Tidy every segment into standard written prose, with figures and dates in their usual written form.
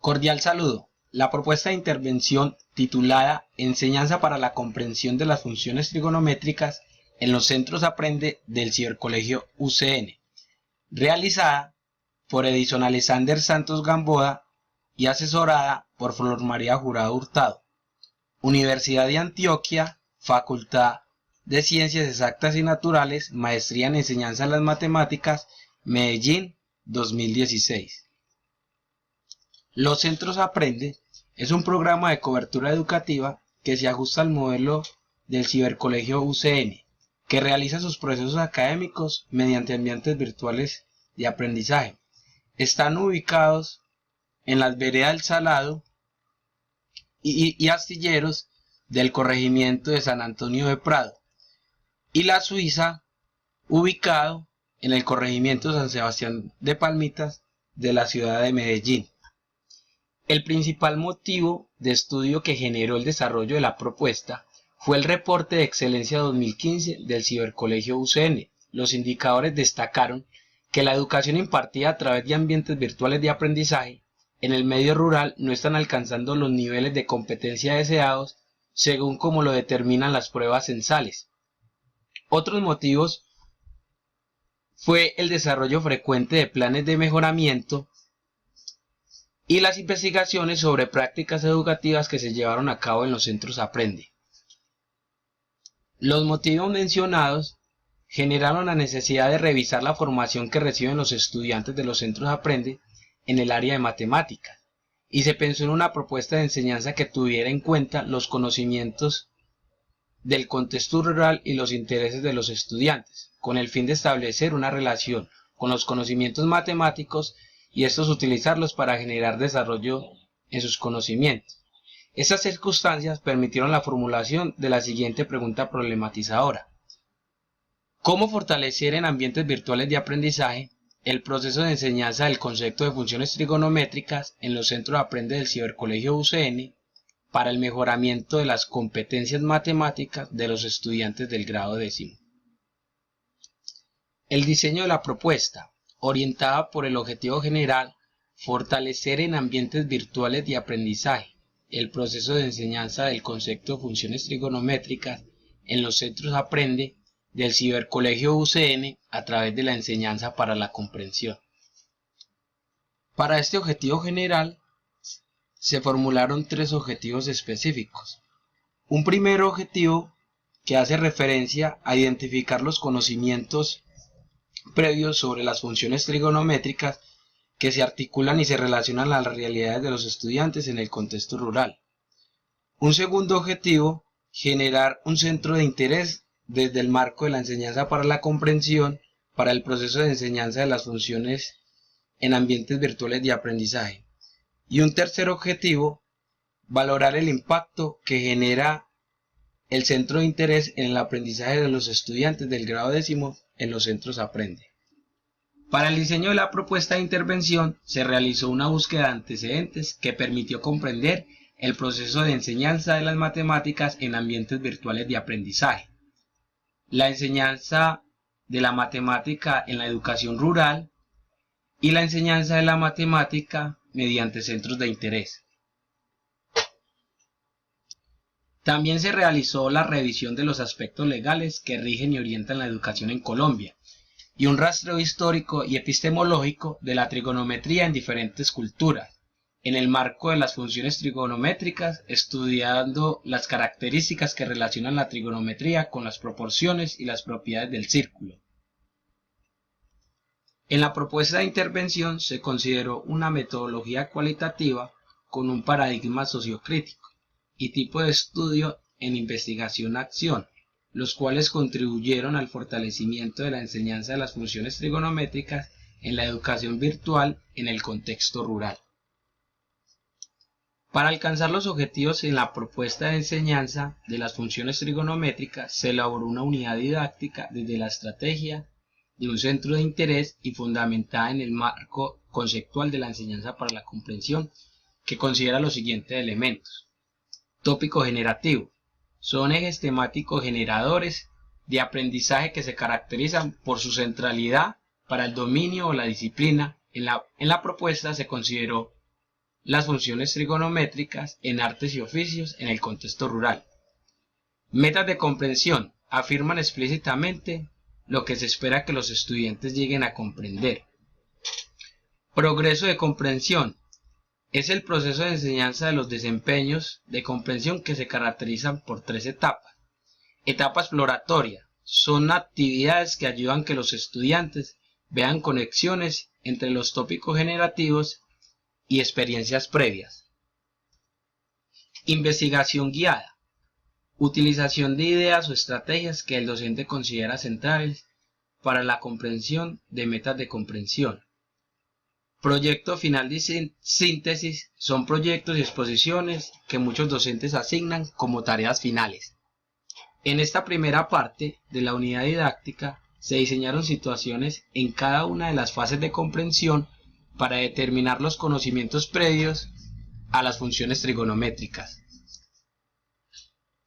Cordial saludo. La propuesta de intervención titulada Enseñanza para la comprensión de las funciones trigonométricas en los centros Aprende del Cibercolegio UCN, realizada por Edison Alexander Santos Gamboa y asesorada por Flor María Jurado Hurtado, Universidad de Antioquia, Facultad de Ciencias Exactas y Naturales, Maestría en Enseñanza de las Matemáticas, Medellín, 2016. Los Centros Aprende es un programa de cobertura educativa que se ajusta al modelo del Cibercolegio UCN, que realiza sus procesos académicos mediante ambientes virtuales de aprendizaje. Están ubicados en las veredas del Salado y Astilleros del corregimiento de San Antonio de Prado, y La Suiza, ubicado en el corregimiento de San Sebastián de Palmitas de la ciudad de Medellín. El principal motivo de estudio que generó el desarrollo de la propuesta fue el reporte de excelencia 2015 del Cibercolegio UCN. Los indicadores destacaron que la educación impartida a través de ambientes virtuales de aprendizaje en el medio rural no están alcanzando los niveles de competencia deseados según como lo determinan las pruebas censales. Otros motivos fue el desarrollo frecuente de planes de mejoramiento y las investigaciones sobre prácticas educativas que se llevaron a cabo en los centros Aprende. Los motivos mencionados generaron la necesidad de revisar la formación que reciben los estudiantes de los centros Aprende en el área de matemáticas, y se pensó en una propuesta de enseñanza que tuviera en cuenta los conocimientos del contexto rural y los intereses de los estudiantes, con el fin de establecer una relación con los conocimientos matemáticos y estos utilizarlos para generar desarrollo en sus conocimientos. Estas circunstancias permitieron la formulación de la siguiente pregunta problematizadora: ¿cómo fortalecer en ambientes virtuales de aprendizaje el proceso de enseñanza del concepto de funciones trigonométricas en los centros Aprende del Cibercolegio UCN para el mejoramiento de las competencias matemáticas de los estudiantes del grado 10º? El diseño de la propuesta, orientada por el objetivo general, fortalecer en ambientes virtuales de aprendizaje el proceso de enseñanza del concepto de funciones trigonométricas en los centros Aprende del Cibercolegio UCN a través de la enseñanza para la comprensión. Para este objetivo general se formularon tres objetivos específicos. Un primer objetivo que hace referencia a identificar los conocimientos previos sobre las funciones trigonométricas que se articulan y se relacionan a las realidades de los estudiantes en el contexto rural. Un segundo objetivo, generar un centro de interés desde el marco de la enseñanza para la comprensión para el proceso de enseñanza de las funciones en ambientes virtuales de aprendizaje. Y un tercer objetivo, valorar el impacto que genera el centro de interés en el aprendizaje de los estudiantes del grado 10º en los centros Aprende. Para el diseño de la propuesta de intervención se realizó una búsqueda de antecedentes que permitió comprender el proceso de enseñanza de las matemáticas en ambientes virtuales de aprendizaje, la enseñanza de la matemática en la educación rural y la enseñanza de la matemática mediante centros de interés. También se realizó la revisión de los aspectos legales que rigen y orientan la educación en Colombia y un rastreo histórico y epistemológico de la trigonometría en diferentes culturas, en el marco de las funciones trigonométricas, estudiando las características que relacionan la trigonometría con las proporciones y las propiedades del círculo. En la propuesta de intervención se consideró una metodología cualitativa con un paradigma sociocrítico y tipo de estudio en investigación-acción, los cuales contribuyeron al fortalecimiento de la enseñanza de las funciones trigonométricas en la educación virtual en el contexto rural. Para alcanzar los objetivos en la propuesta de enseñanza de las funciones trigonométricas se elaboró una unidad didáctica desde la estrategia de un centro de interés y fundamentada en el marco conceptual de la enseñanza para la comprensión, que considera los siguientes elementos. Tópico generativo. Son ejes temáticos generadores de aprendizaje que se caracterizan por su centralidad para el dominio o la disciplina. En la propuesta se consideró las funciones trigonométricas en artes y oficios en el contexto rural. Metas de comprensión afirman explícitamente lo que se espera que los estudiantes lleguen a comprender. Progreso de comprensión es el proceso de enseñanza de los desempeños de comprensión que se caracterizan por 3 etapas. Etapa exploratoria son actividades que ayudan a que los estudiantes vean conexiones entre los tópicos generativos y experiencias previas. Investigación guiada. Utilización de ideas o estrategias que el docente considera centrales para la comprensión de metas de comprensión. Proyecto final de síntesis son proyectos y exposiciones que muchos docentes asignan como tareas finales. En esta primera parte de la unidad didáctica se diseñaron situaciones en cada una de las fases de comprensión para determinar los conocimientos previos a las funciones trigonométricas.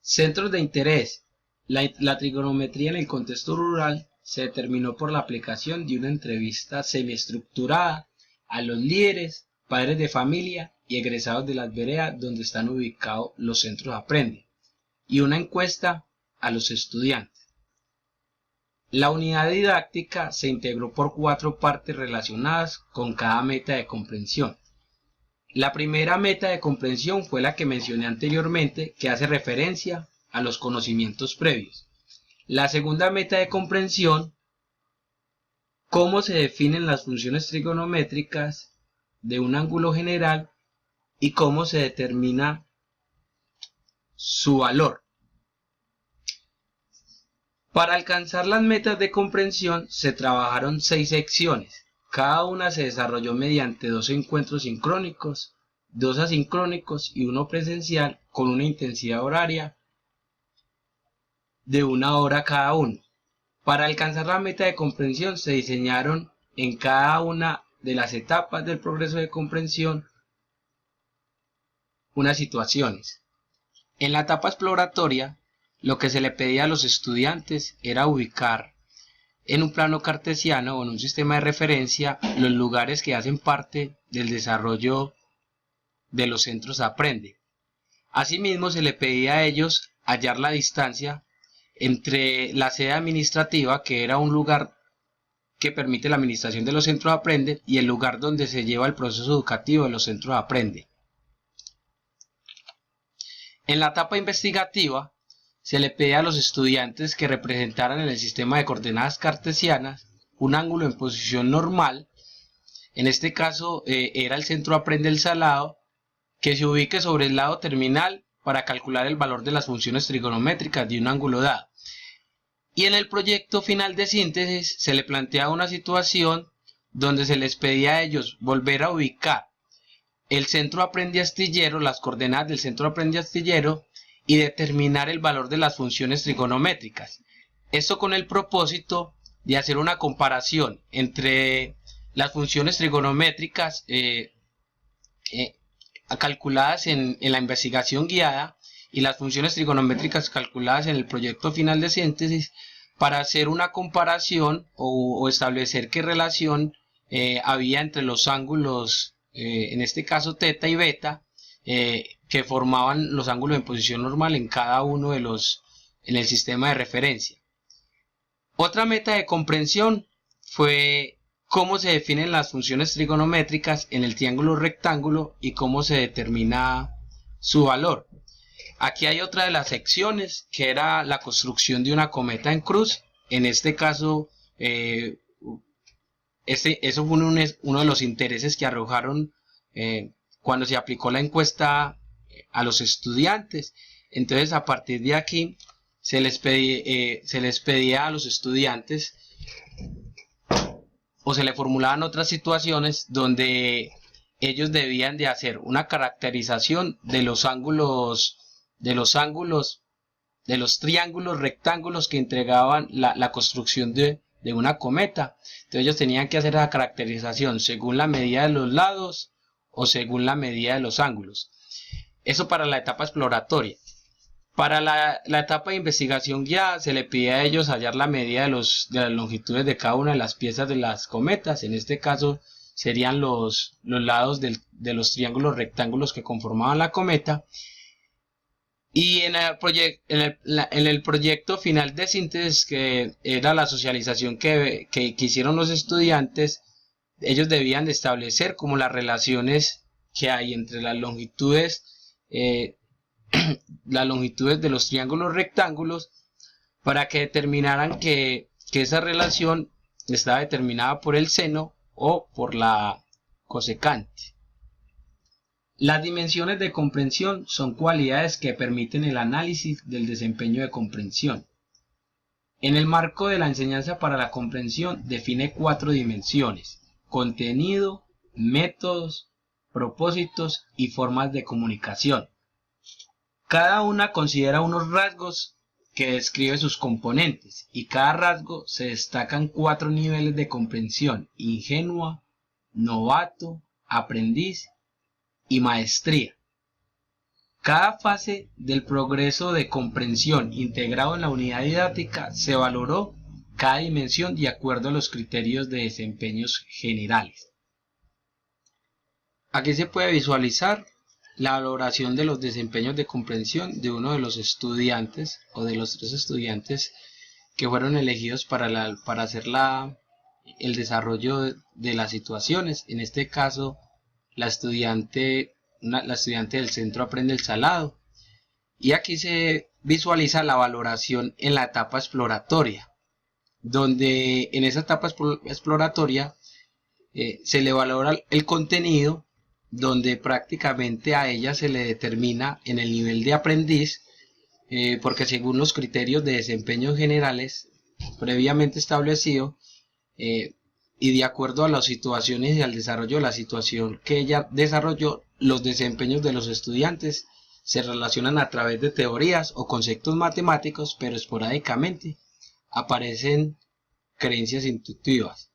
Centros de interés. La trigonometría en el contexto rural se determinó por la aplicación de una entrevista semiestructurada a los líderes, padres de familia y egresados de las veredas donde están ubicados los centros Aprende, y una encuesta a los estudiantes. La unidad didáctica se integró por 4 partes relacionadas con cada meta de comprensión. La primera meta de comprensión fue la que mencioné anteriormente, que hace referencia a los conocimientos previos. La segunda meta de comprensión, cómo se definen las funciones trigonométricas de un ángulo general y cómo se determina su valor. Para alcanzar las metas de comprensión se trabajaron 6 secciones. Cada una se desarrolló mediante 2 encuentros sincrónicos, 2 asincrónicos y 1 presencial con una intensidad horaria de 1 hora cada uno. Para alcanzar la meta de comprensión se diseñaron en cada una de las etapas del progreso de comprensión unas situaciones. En la etapa exploratoria, lo que se le pedía a los estudiantes era ubicar en un plano cartesiano o en un sistema de referencia los lugares que hacen parte del desarrollo de los centros Aprende. Asimismo, se le pedía a ellos hallar la distancia entre la sede administrativa, que era un lugar que permite la administración de los centros Aprende, y el lugar donde se lleva el proceso educativo de los centros Aprende. En la etapa investigativa, se le pedía a los estudiantes que representaran en el sistema de coordenadas cartesianas un ángulo en posición normal. En este caso era el centro Aprende El Salado, que se ubique sobre el lado terminal para calcular el valor de las funciones trigonométricas de un ángulo dado. Y en el proyecto final de síntesis se le planteaba una situación donde se les pedía a ellos volver a ubicar el centro Aprende Astillero, las coordenadas del centro Aprende Astillero, y determinar el valor de las funciones trigonométricas. Esto con el propósito de hacer una comparación entre las funciones trigonométricas calculadas en la investigación guiada y las funciones trigonométricas calculadas en el proyecto final de síntesis, para hacer una comparación o establecer qué relación había entre los ángulos, en este caso teta y beta, que formaban los ángulos en posición normal en cada uno de los en el sistema de referencia. Otra meta de comprensión fue cómo se definen las funciones trigonométricas en el triángulo rectángulo y cómo se determina su valor. Aquí hay otra de las secciones, que era la construcción de una cometa en cruz. En este caso, eso fue uno de los intereses que arrojaron cuando se aplicó la encuesta a los estudiantes. Entonces, a partir de aquí se les pedía a los estudiantes, o se le formulaban otras situaciones donde ellos debían de hacer una caracterización de los triángulos rectángulos que entregaban la construcción de una cometa. Entonces ellos tenían que hacer la caracterización según la medida de los lados o según la medida de los ángulos. Eso para la etapa exploratoria. Para la etapa de investigación guiada se le pide a ellos hallar la medida de las longitudes de cada una de las piezas de las cometas. En este caso serían los lados del de los triángulos rectángulos que conformaban la cometa. Y en el proyecto final de síntesis, que era la socialización que hicieron los estudiantes, ellos debían de establecer como las relaciones que hay entre las longitudes de los triángulos rectángulos, para que determinaran que esa relación estaba determinada por el seno o por la cosecante. Las dimensiones de comprensión son cualidades que permiten el análisis del desempeño de comprensión. En el marco de la enseñanza para la comprensión define 4 dimensiones: contenido, métodos, propósitos y formas de comunicación. Cada una considera unos rasgos que describe sus componentes, y cada rasgo se destacan 4 niveles de comprensión: ingenua, novato, aprendiz y maestría. Cada fase del progreso de comprensión integrado en la unidad didáctica se valoró cada dimensión de acuerdo a los criterios de desempeños generales. Aquí se puede visualizar la valoración de los desempeños de comprensión de uno de los estudiantes o de los 3 estudiantes que fueron elegidos para hacer el desarrollo de las situaciones. En este caso, la estudiante del centro Aprende el Salado. Y aquí se visualiza la valoración en la etapa exploratoria, donde en esa etapa exploratoria se le valora el contenido, donde prácticamente a ella se le determina en el nivel de aprendiz, porque según los criterios de desempeño generales previamente establecidos, y de acuerdo a las situaciones y al desarrollo de la situación que ella desarrolló, los desempeños de los estudiantes se relacionan a través de teorías o conceptos matemáticos, pero esporádicamente aparecen creencias intuitivas.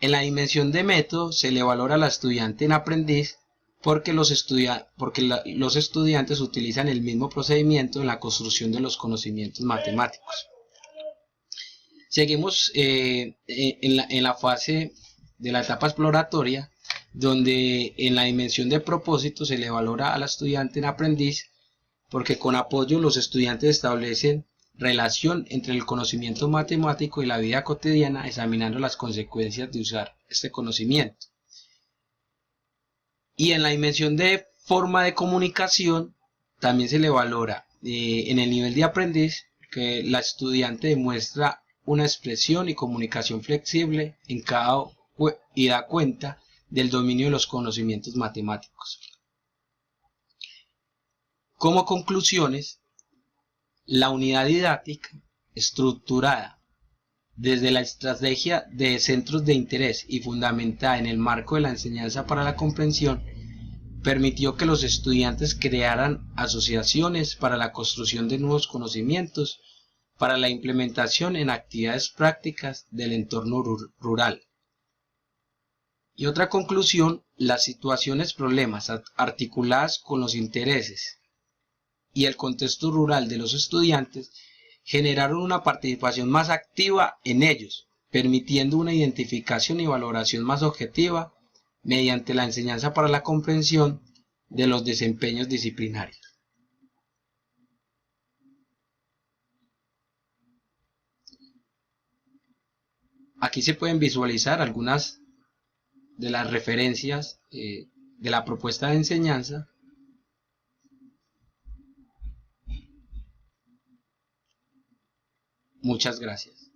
En la dimensión de método se le valora al estudiante en aprendiz porque los estudiantes utilizan el mismo procedimiento en la construcción de los conocimientos matemáticos. Seguimos en la fase de la etapa exploratoria, donde en la dimensión de propósito se le valora al estudiante en aprendiz porque con apoyo los estudiantes establecen relación entre el conocimiento matemático y la vida cotidiana, examinando las consecuencias de usar este conocimiento. Y en la dimensión de forma de comunicación también se le valora en el nivel de aprendiz que la estudiante demuestra una expresión y comunicación flexible y da cuenta del dominio de los conocimientos matemáticos. Como conclusiones, la unidad didáctica estructurada desde la estrategia de centros de interés y fundamentada en el marco de la enseñanza para la comprensión, permitió que los estudiantes crearan asociaciones para la construcción de nuevos conocimientos para la implementación en actividades prácticas del entorno rural. Y otra conclusión, las situaciones problemas articuladas con los intereses y el contexto rural de los estudiantes generaron una participación más activa en ellos, permitiendo una identificación y valoración más objetiva mediante la enseñanza para la comprensión de los desempeños disciplinarios. Aquí se pueden visualizar algunas de las referencias de la propuesta de enseñanza. Muchas gracias.